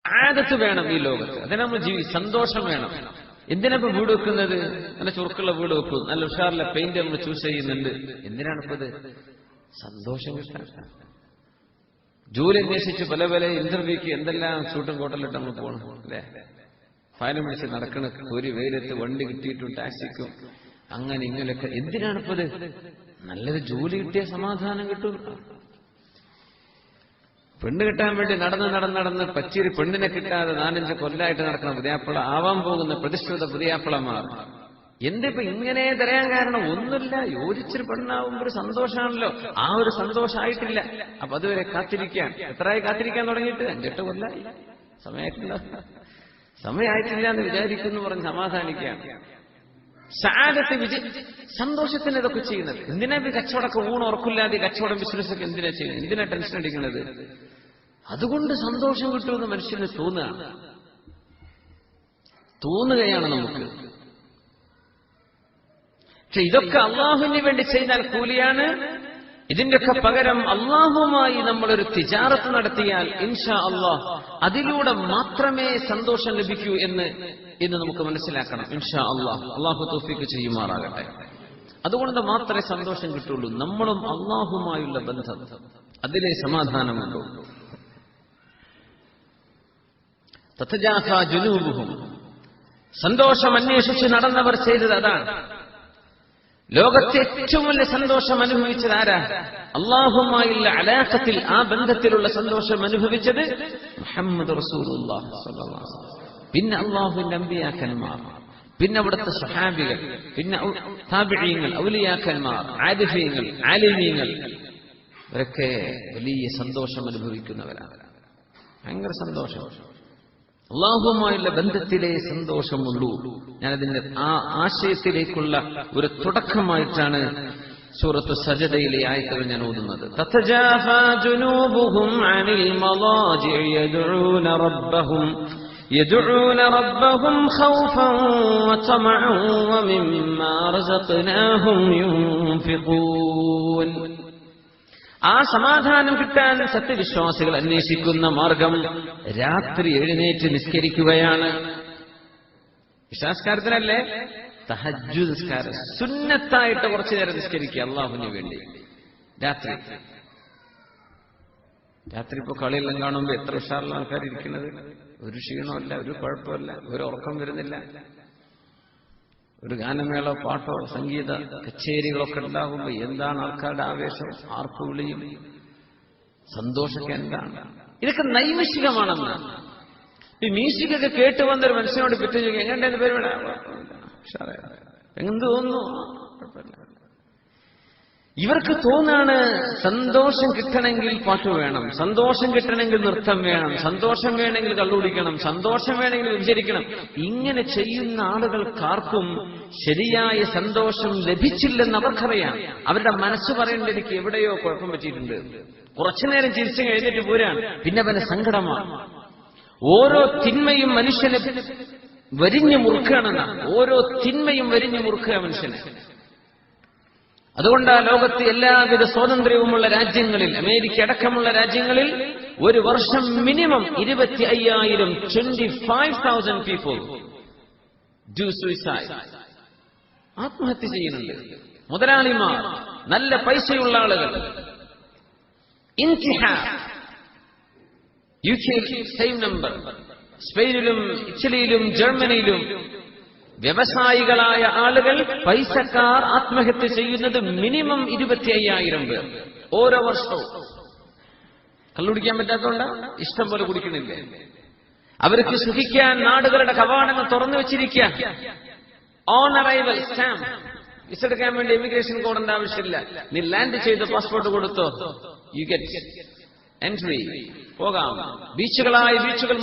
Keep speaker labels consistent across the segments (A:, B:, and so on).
A: സആദത്ത് വേണം ഈ ലോകത്ത്. അതിന് നമ്മൾ സന്തോഷം വേണം. എന്തിനാ ഇപ്പൊ വീട് വെക്കുന്നത്? നല്ല ചുരുക്കുള്ള വീട് വെക്കും, നല്ല ഉഷാറിലെ പെയിന്റ് നമ്മൾ ചൂസ് ചെയ്യുന്നുണ്ട്. എന്തിനാണിപ്പോ ഇത്? സന്തോഷം കിട്ടാൻ. ജോലി അന്വേഷിച്ച് പല പല ഇന്റർവ്യൂക്ക് എന്തെല്ലാം സൂട്ടും കോട്ടലിട്ട് നമ്മൾ പോകണം അല്ലെ? ഫയലും പിടിച്ച് നടക്കണ ഒരു വെയിലത്ത് വണ്ടി കിട്ടിയിട്ടും ടാക്സിക്കും അങ്ങനെ ഇങ്ങനെയൊക്കെ. എന്തിനാണിപ്പോ ഇത്? നല്ലൊരു ജോലി കിട്ടിയ സമാധാനം കിട്ടും. പെണ്ണ് കിട്ടാൻ വേണ്ടി നടന്ന് പച്ചീരി പെണ്ണിനെ കിട്ടാതെ 4-5 കൊല്ലായിട്ട് നടക്കുന്ന പുതിയാപ്പിള ആവാൻ പോകുന്ന പ്രതിഷ്ഠിത പുതിയാപ്പിളമാർ. എന്തിപ്പോ ഇങ്ങനെ തരാൻ കാരണം? ഒന്നുമില്ല, യോജിച്ചൊരു പെണ്ണാവുമ്പോ ഒരു സന്തോഷമാണല്ലോ. ആ ഒരു സന്തോഷമായിട്ടില്ല. അപ്പൊ അതുവരെ കാത്തിരിക്കാൻ. എത്രയായി കാത്തിരിക്കാൻ തുടങ്ങിയിട്ട്? 5-8 കൊല്ലായി. സമയമായിട്ടില്ല എന്ന് വിചാരിക്കുന്നു പറഞ്ഞ് സമാധാനിക്കാൻ. സന്തോഷത്തിന് ഇതൊക്കെ ചെയ്യുന്നത് എന്തിനാ? കച്ചവടമൊക്കെ ഉറക്കില്ലാതെ കച്ചവടം ബിസിനസ്സൊക്കെ എന്തിനാ ചെയ്യുന്നത്? എന്തിനാ ടെൻഷൻ അടിക്കുന്നത്? അതുകൊണ്ട് സന്തോഷം കിട്ടുമെന്ന് മനുഷ്യന് തോന്നുകയാണ് നമുക്ക്. പക്ഷെ ഇതൊക്കെ അള്ളാഹുവിന് വേണ്ടി ചെയ്താൽ കൂലിയാണ്. ഇതിന്റെയൊക്കെ പകരം അള്ളാഹുമായി നമ്മളൊരു തിജാറത്ത് നടത്തിയാൽ ഇൻഷാ അള്ളാഹ് അതിലൂടെ മാത്രമേ സന്തോഷം ലഭിക്കൂ എന്ന് നമുക്ക് മനസ്സിലാക്കണം. ഇൻഷാ അള്ളാഹ് അള്ളാഹു തൗഫീഖ് ചെയ്യുമാറാകട്ടെ. അതുകൊണ്ട് മാത്രമേ സന്തോഷം കിട്ടുള്ളൂ. നമ്മളും അള്ളാഹുമായുള്ള ബന്ധം, അതിലെ സമാധാനമുണ്ടോ. തതജാഫാ ജുനൂബുഹും, സന്തോഷം അന്വേഷിച്ച് നടന്നവർ ചെയ്തത് അതാണ്. ലോകത്തെ ഏറ്റവും വലിയ സന്തോഷം അനുഭവിച്ചത് ആരാ? അള്ളാഹുമായുള്ള അലാഖത്തിൽ, ആ ബന്ധത്തിലുള്ള സന്തോഷം അനുഭവിച്ചത് മുഹമ്മദ് റസൂലുള്ളാഹി സ്വല്ലല്ലാഹു അലൈഹി വസല്ലം. പിന്നെ അള്ളാഹുവിന്റെ അമ്പിയാക്കന്മാർ, പിന്നെ അവിടുത്തെ സഹാബികൾ, പിന്നെ താബിഈങ്ങൾ, ഔലിയാക്കന്മാർ, ആരിഫീങ്ങൾ, ആലിമീങ്ങൾ, ഇവരൊക്കെ വലിയ സന്തോഷം അനുഭവിക്കുന്നവരാണ്. ഭയങ്കര സന്തോഷം. അള്ളാഹുമായുള്ള ബന്ധത്തിലെ സന്തോഷമുള്ളൂ. ഞാനതിന്റെ ആ ആശയത്തിലേക്കുള്ള ഒരു തുടക്കമായിട്ടാണ് സൂറത്തു സജദയിലെ ആയത്തുകൾ ഞാൻ ഓതുന്നത്. തതജാഫാ ജുനൂബുഹും അനിൽ മളാജിഇ യദ്ഊന റബ്ബഹും ഖൗഫൻ വതമഅൻ വമിമ്മാ റസഖ്നാഹും യുൻഫിഖൂൻ. ആ സമാധാനം കിട്ടാൻ സത്യവിശ്വാസികൾ അന്വേഷിക്കുന്ന മാർഗം രാത്രി എഴുന്നേറ്റ് നിസ്കരിക്കുകയാണ്. ഇശാസ്കാരത്തിനല്ലേ? തഹജ്ജുദ് നിസ്കാരം സുന്നത്തായിട്ട് കുറച്ചു നേരം നിസ്കരിക്കുക അള്ളാഹുവിന് വേണ്ടി. രാത്രി ഇപ്പൊ കളിയെല്ലാം കാണുമ്പോ എത്ര ഉഷാറുള്ള ആൾക്കാർ ഇരിക്കുന്നത്. ഒരു ക്ഷീണമല്ല, ഒരു കുഴപ്പമില്ല, ഒരു ഉറക്കം വരുന്നില്ല. ഒരു ഗാനമേള, പാട്ടോ, സംഗീത കച്ചേരികളൊക്കെ ഉണ്ടാകുമ്പോ എന്താണ് ആൾക്കാരുടെ ആവേശം, ആർപ്പുവിളിയും സന്തോഷമൊക്കെ എന്താണ്. ഇതൊക്കെ നൈമിഷികമാണെന്ന്. ഈ മ്യൂസിക്കൊക്കെ കേട്ട് വന്നൊരു മനുഷ്യനോട് പിറ്റേ ചോദിക്കും എങ്ങനെയുണ്ടെന്ന് പേര് വേണം, എന്ത് തോന്നുന്നു, കുഴപ്പമില്ല. ഇവർക്ക് തോന്നാണ് സന്തോഷം കിട്ടണമെങ്കിൽ പാട്ട് വേണം, സന്തോഷം കിട്ടണമെങ്കിൽ നൃത്തം വേണം, സന്തോഷം വേണമെങ്കിൽ കള്ളുകുടിക്കണം, സന്തോഷം വേണമെങ്കിൽ വിചരിക്കണം. ഇങ്ങനെ ചെയ്യുന്ന ആളുകൾക്കാർക്കും ശരിയായ സന്തോഷം ലഭിച്ചില്ലെന്ന് അവർക്കറിയാം. അവരുടെ മനസ്സ് പറയേണ്ടത് എനിക്ക് എവിടെയോ കുഴപ്പം പറ്റിയിട്ടുണ്ട്. കുറച്ചുനേരം ചിരിച്ചു കഴിഞ്ഞിട്ട് പോരാണ്, പിന്നെ അവന് സങ്കടമാണ്. ഓരോ തിന്മയും മനുഷ്യനെ വരിഞ്ഞു മുറുക്കുകയാണെന്ന, ഓരോ തിന്മയും വരിഞ്ഞു മുറുക്കുക മനുഷ്യനെ. അതുകൊണ്ട് ആ ലോകത്ത് എല്ലാവിധ സ്വാതന്ത്ര്യവുമുള്ള രാജ്യങ്ങളിൽ, അമേരിക്ക അടക്കമുള്ള രാജ്യങ്ങളിൽ ഒരു വർഷം മിനിമം 25,000 പീപ്പിൾ ഡു സൂയിസൈഡ്, ആത്മഹത്യ ചെയ്യുന്നുണ്ട്. മുതലാളിമാർ, നല്ല പൈസയുള്ള ആളുകൾ. ഇന്തിഹാർ, UK സെയിം നമ്പർ, സ്പെയിനിലും ഇറ്റലിയിലും ജർമ്മനിയിലും വ്യവസായികളായ ആളുകൾ, പൈസക്കാർ ആത്മഹത്യ ചെയ്യുന്നത് മിനിമം 25,000 പേർ ഓരോ വർഷവും. കള്ളുടിക്കാൻ പറ്റാത്തതുകൊണ്ട് ഇഷ്ടം പോലെ കുടിക്കണില്ലേ? അവർക്ക് സുഖിക്കാൻ നാടുകളുടെ കവാടങ്ങൾ തുറന്നു വെച്ചിരിക്കുക. ഓൺ അറൈവൽ സ്റ്റാമ്പ്, വിസ എടുക്കാൻ വേണ്ടി ഇമിഗ്രേഷൻ കോഡിന്റെ ആവശ്യമില്ല. നീ ലാൻഡ് ചെയ്ത് പാസ്പോർട്ട് കൊടുത്തോ, യു ഗെറ്റ് എൻട്രി, പോകാം. ബീച്ചുകൾ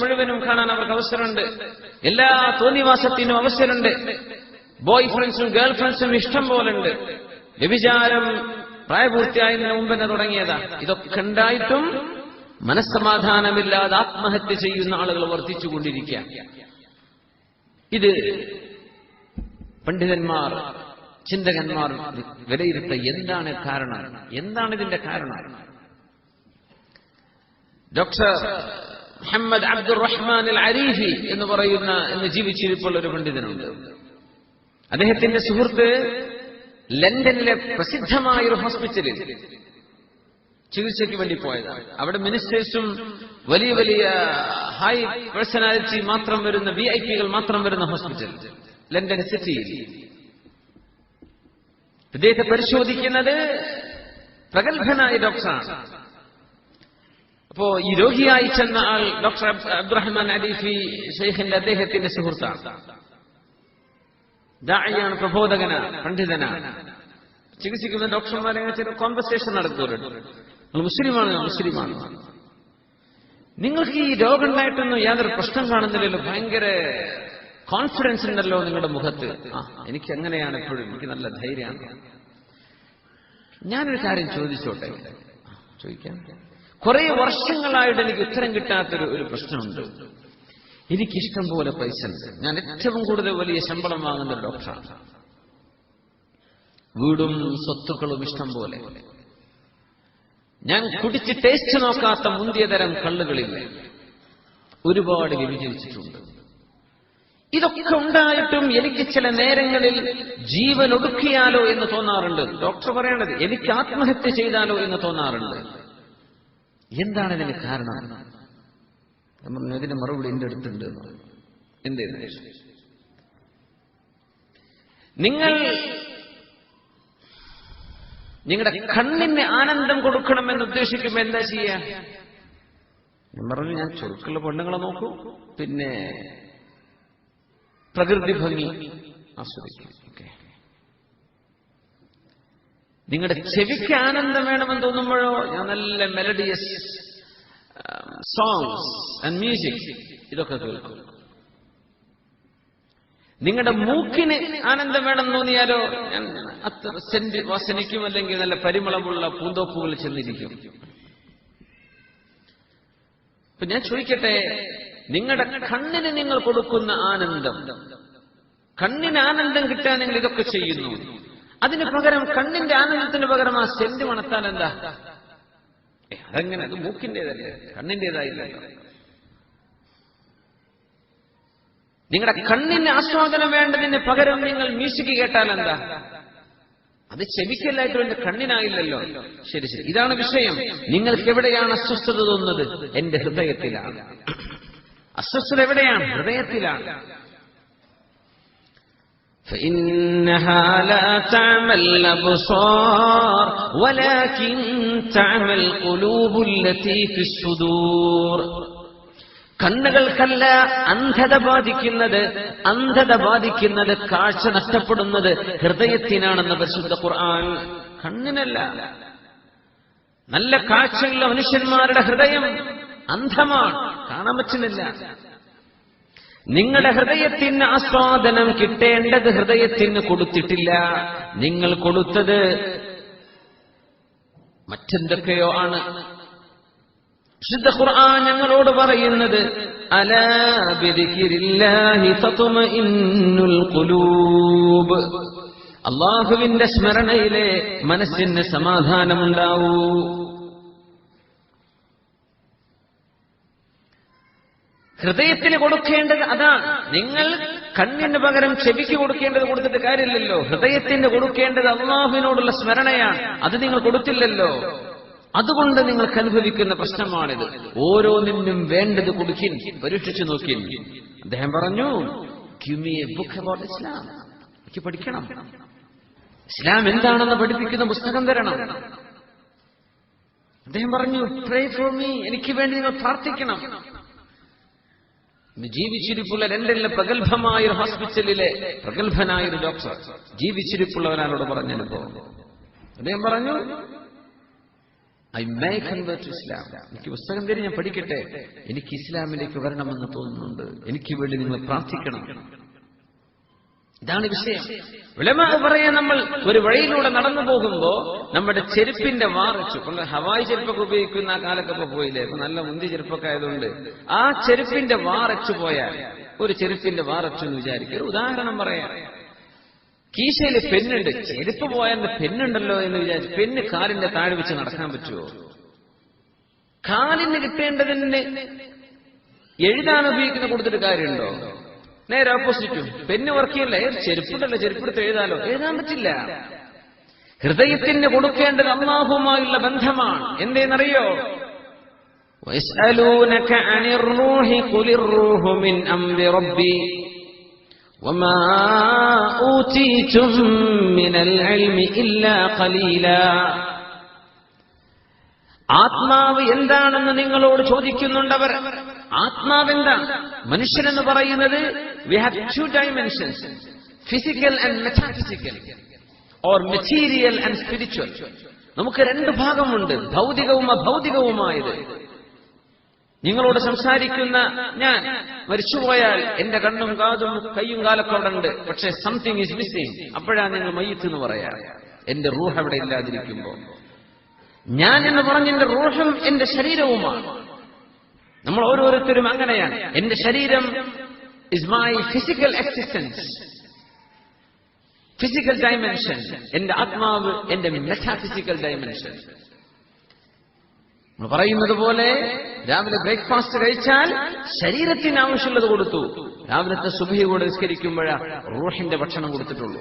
A: മുഴുവനും കാണാൻ അവർക്ക് അവസരമുണ്ട്. എല്ലാ തോന്നിവാസത്തിനും അവസരമുണ്ട്. ബോയ് ഫ്രണ്ട്സും ഗേൾ ഫ്രണ്ട്സും ഇഷ്ടം പോലുണ്ട്. വ്യഭിചാരം പ്രായപൂർത്തിയായതിനു മുമ്പ് തന്നെ തുടങ്ങിയതാ. ഇതൊക്കെ ഉണ്ടായിട്ടും മനസ്സമാധാനമില്ലാതെ ആത്മഹത്യ ചെയ്യുന്ന ആളുകൾ വർദ്ധിച്ചുകൊണ്ടിരിക്കുക. ഇത് പണ്ഡിതന്മാർ, ചിന്തകന്മാർ വിലയിരുത്ത എന്താണ് കാരണം, എന്താണ് ഇതിന്റെ കാരണം? ഡോക്ടർ മുഹമ്മദ് അബ്ദുർ റഹ്മാൻ അൽ അരീഫി എന്ന് പറയുന്ന ഇന്ന് ജീവിച്ചിരിപ്പുള്ള ഒരു പണ്ഡിതനുണ്ട്. അദ്ദേഹത്തിന്റെ സുഹൃത്ത് ലണ്ടനിലെ പ്രസിദ്ധമായ ഒരു ഹോസ്പിറ്റലിൽ ചികിത്സയ്ക്ക് വേണ്ടി പോയതാണ്. അവിടെ മിനിസ്റ്റേഴ്സും വലിയ വലിയ ഹൈ പേഴ്സണാലിറ്റി മാത്രം വരുന്ന VIP-കൾ മാത്രം വരുന്ന ഹോസ്പിറ്റൽ ലണ്ടൻ സിറ്റിയിൽ. ഇദ്ദേഹത്തെ പരിശോധിക്കുന്നത് പ്രഗത്ഭനായ ഡോക്ടറാണ്. അപ്പോ ഈ രോഗിയായി ചെന്ന ആൾ ഡോക്ടർ അബ്ദുറഹ്മാൻ അരീഫി ഷെയ്ഖിന്റെ അദ്ദേഹത്തിന്റെ സുഹൃത്താണ്. ദാഇയാണ്, പ്രബോധകനാണ്, പണ്ഡിതനാണ്. ചികിത്സിക്കുന്ന ഡോക്ടർമാരെ ചില കോൺവെർസേഷൻ നടക്കുമല്ലോ. മുസ്ലിമാണ്, നിങ്ങൾക്ക് ഈ രോഗം ഉണ്ടായിട്ടൊന്നും യാതൊരു പ്രശ്നം കാണുന്നില്ലല്ലോ, ഭയങ്കര കോൺഫിഡൻസ് ഉണ്ടല്ലോ നിങ്ങളുടെ മുഖത്ത്. എനിക്ക് അങ്ങനെയാണ്, എപ്പോഴും എനിക്ക് നല്ല ധൈര്യമാണ്. ഞാനൊരു കാര്യം ചോദിച്ചോട്ടെ? ചോദിക്കാം. കുറെ വർഷങ്ങളായിട്ട് എനിക്ക് ഉത്തരം കിട്ടാത്തൊരു പ്രശ്നമുണ്ട്. എനിക്കിഷ്ടം പോലെ പൈസ ഉണ്ട്, ഞാൻ ഏറ്റവും കൂടുതൽ വലിയ ശമ്പളം വാങ്ങുന്ന ഒരു ഡോക്ടറാണ്, വീടും സ്വത്തുക്കളും ഇഷ്ടം പോലെ, ഞാൻ കുടിച്ച് ടേസ്റ്റ് നോക്കാത്ത മുന്തിയ തരം കള്ളുകളില്ല, ഒരുപാട് വിഭജിച്ചിട്ടുണ്ട്. ഇതൊക്കെ ഉണ്ടായിട്ടും എനിക്ക് ചില നേരങ്ങളിൽ ജീവൻ ഒടുക്കിയാലോ എന്ന് തോന്നാറുണ്ട്. ഡോക്ടർ പറയണത് എനിക്ക് ആത്മഹത്യ ചെയ്താലോ എന്ന് തോന്നാറുണ്ട്. എന്താണ് ഇതിന് കാരണം? ഇതിന്റെ മറുപടി എന്റെ അടുത്തുണ്ട്. എന്തേന്ന്? നിങ്ങളുടെ കണ്ണിന് ആനന്ദം കൊടുക്കണമെന്ന് ഉദ്ദേശിക്കുമ്പോൾ എന്താ ചെയ്യാ? ഞാൻ പറഞ്ഞു, ഞാൻ ചുരുക്കുള്ള പെണ്ണുങ്ങളെ നോക്കൂ, പിന്നെ പ്രകൃതി ഭംഗി ആസ്വദിക്കും. നിങ്ങളുടെ ചെവിക്ക് ആനന്ദം വേണമെന്ന് തോന്നുമ്പോഴോ ഞാൻ നല്ല മെലഡിയസ് സോങ്സ് ആൻഡ് മ്യൂസിക് ഇതൊക്കെ കേൾക്കും. നിങ്ങളുടെ മൂക്കിന് ആനന്ദം വേണം തോന്നിയാലോ ഞാൻ അത്ര സെന്റ് വാസനിക്കും, അല്ലെങ്കിൽ നല്ല പരിമളമുള്ള പൂന്തോപ്പുകളിൽ ചെന്നിരിക്കും. അപ്പൊ ഞാൻ ചോദിക്കട്ടെ, നിങ്ങളുടെ കണ്ണിന് നിങ്ങൾ കൊടുക്കുന്ന ആനന്ദം, കണ്ണിന് ആനന്ദം കിട്ടാൻ നിങ്ങൾ ഇതൊക്കെ ചെയ്യുന്നു, അതിന് പകരം കണ്ണിന്റെ ആനന്ദത്തിന് പകരം ആ സെന്റ് മണത്താൽ എന്താ? അതെങ്ങനെ? അത് മൂക്കിന്റേതല്ലേ, കണ്ണിന്റേതായില്ലല്ലോ. നിങ്ങളുടെ കണ്ണിന് ആസ്വാദനം വേണ്ടതിന് പകരം നിങ്ങൾ മ്യൂസിക് കേട്ടാൽ എന്താ? അത് ചെവിക്കല്ലായിട്ടും എന്റെ കണ്ണിനായില്ലല്ലോ. ശരി, ഇതാണ് വിഷയം. നിങ്ങൾക്ക് എവിടെയാണ് അസ്വസ്ഥത തോന്നുന്നത്? എന്റെ ഹൃദയത്തിലാണ്. അസ്വസ്ഥത എവിടെയാണ്? ഹൃദയത്തിലാണ്. فإنها لا تعمى الأبصار ولكن تعمى القلوب التي في الصدور. കണ്ണുകൾക്കല്ല അന്ധത ബാധിക്കുന്നത്, കാഴ്ച നഷ്ടപ്പെടുന്നത് ഹൃദയത്തിനാണെന്ന് പരിശുദ്ധ ഖുർആൻ. കണ്ണിനല്ല. നല്ല കാഴ്ചയുള്ള മനുഷ്യന്മാരുടെ ഹൃദയം അന്ധമാണ്, കാണാൻ പറ്റുന്നില്ല. നിങ്ങളുടെ ഹൃദയത്തിന് ആസ്വാദനം കിട്ടേണ്ടത് ഹൃദയത്തിന് കൊടുത്തിട്ടില്ല. നിങ്ങൾ കൊടുത്തത് മറ്റെന്തൊക്കെയോ ആണ്. വിശുദ്ധ ഖുർആൻ ഞങ്ങളോട് പറയുന്നത് അലാ ബിദിക്രില്ലാഹി തത്മഇന്നുൽ ഖുലൂബ്. അല്ലാഹുവിന്റെ സ്മരണയിലെ മനസ്സിന് സമാധാനമുണ്ടാവൂ. ഹൃദയത്തിന് കൊടുക്കേണ്ടത് അതാണ്. നിങ്ങൾ കണ്ണിന് പകരം ചെവിക്ക് കൊടുക്കേണ്ടത് കൊടുത്തിട്ട് കാര്യമില്ലല്ലോ. ഹൃദയത്തിന് കൊടുക്കേണ്ടത് അല്ലാഹുവിനോടുള്ള സ്മരണയാണ്. അത് നിങ്ങൾ കൊടുത്തില്ലല്ലോ. അതുകൊണ്ട് നിങ്ങൾക്ക് അനുഭവിക്കുന്ന പ്രശ്നമാണിത്. ഓരോന്നിനും വേണ്ടത് കൊടുക്കിൻ, പരീക്ഷിച്ചു നോക്കിൻ. അദ്ദേഹം പറഞ്ഞു, give me a book about Islam. എനിക്ക് പഠിക്കണം, ഇസ്ലാം എന്താണെന്ന് പഠിപ്പിക്കുന്ന പുസ്തകം തരണം. അദ്ദേഹം പറഞ്ഞു, pray for me, എനിക്ക് വേണ്ടി നിങ്ങൾ പ്രാർത്ഥിക്കണം. ജീവിച്ചിരിപ്പുള്ള ലണ്ടനിലെ പ്രഗത്ഭമായ ഒരു ഹോസ്പിറ്റലിലെ പ്രഗത്ഭനായ ഒരു ഡോക്ടർ ജീവിച്ചിരിപ്പുള്ള ഒരാളോട് പറഞ്ഞനുഭവം. അദ്ദേഹം പറഞ്ഞു, I may convert to Islam. എനിക്ക് പുസ്തകം തരും, ഞാൻ പഠിക്കട്ടെ. എനിക്ക് ഇസ്ലാമിലേക്ക് വരണമെന്ന് തോന്നുന്നുണ്ട്. എനിക്ക് വേണ്ടി നിങ്ങൾ പ്രാർത്ഥിക്കണം. ഇതാണ് വിഷയം. ഉലമാ പറയാൻ, നമ്മൾ ഒരു വഴിയിലൂടെ നടന്നു പോകുമ്പോ നമ്മുടെ ചെരുപ്പിന്റെ വാറച്ചു, ഹവായി ചെരുപ്പൊക്കെ ഉപയോഗിക്കുന്ന ആ കാലൊക്കെ പോയില്ലേ, ഇപ്പൊ നല്ല മുന്തി ചെരുപ്പൊക്കെ ആയതുകൊണ്ട് ആ ചെരുപ്പിന്റെ വാറച്ചു പോയാൽ, ഒരു ചെരുപ്പിന്റെ വാറച്ചു എന്ന് വിചാരിക്കുക. ഒരു ഉദാഹരണം പറയാം. കീശയിൽ പെണ്ണുണ്ട്, ചെരുപ്പ് പോയാൽ പെണ്ണുണ്ടല്ലോ എന്ന് വിചാരിച്ചു പെണ്ണ് കാലിന്റെ താഴെ വെച്ച് നടക്കാൻ പറ്റുമോ? കാലിന് കിട്ടേണ്ടതിന് എഴുതാൻ ഉപയോഗിക്കുന്ന കൊടുത്തിട്ട് കാര്യമുണ്ടോ? നേരെ ഓപ്പോസിറ്റും. പെണ്ണ് വർക്കിയല്ല, ചെരുപ്പിട്ടല്ല, ചെരുപ്പെടുത്ത് എഴുതാലോ, എഴുതാൻ പറ്റില്ല. ഹൃദയത്തിന് കൊടുക്കേണ്ടത് അല്ലാഹുവുമായുള്ള ബന്ധമാണ്. എന്തേന്നറിയോ? وَيَسْأَلُونَكَ عَنِ الرُّوحِ قُلِ الرُّوحُ مِنْ أَمْرِ رَبِّي وَمَا أُوتِيتُم مِّنَ الْعِلْمِ إِلَّا قَلِيلًا. ആത്മാവ് എന്താണെന്ന് നിങ്ങളോട് ചോദിക്കുന്നുണ്ടവർ. ആത്മാവ് എന്താ? മനുഷ്യനെന്ന് പറയുന്നത് we have two dimensions, physical and metaphysical, or material and spiritual. നമുക്ക് രണ്ട് ഭാഗമുണ്ട്, ഭൗതികവും അഭൗതികവുമായത്. നിങ്ങളോട് സംസാരിക്കുന്ന ഞാൻ മരിച്ചുപോയാൽ എന്റെ കണ്ണും കാതും കയ്യും കാലൊക്കെ അവിടെ ഉണ്ട്, പക്ഷെ സംതിങ് ഈസ് മിസ്സിംഗ്. അപ്പോഴാണ് നിങ്ങൾ മയ്യിത്ത് എന്ന് പറയാ. എന്റെ റൂഹ് അവിടെ ഇല്ലാതിരിക്കുമ്പോ. ഞാൻ എന്ന് പറഞ്ഞ എന്റെ റൂഹും എന്റെ ശരീരവുമാണ്. നമ്മൾ ഓരോരുത്തരും അങ്ങനെയാണ്. എന്റെ ശരീരം is my physical existence, physical dimension. എന്റെ ആത്മാവ് എന്റെ മെറ്റാഫിസിക്കൽ ഡയമെൻഷൻ. നമ്മൾ പറയുന്നത് പോലെ രാവിലെ ബ്രേക്ക്ഫാസ്റ്റ് കഴിച്ചാൽ ശരീരത്തിന് ആവശ്യമുള്ളത് കൊടുത്തു. രാവിലത്തെ സുബഹി കൂടെ നിസ്കരിക്കുമ്പോഴാ റൂഹിന്റെ ഭക്ഷണം കൊടുത്തിട്ടുള്ളൂ.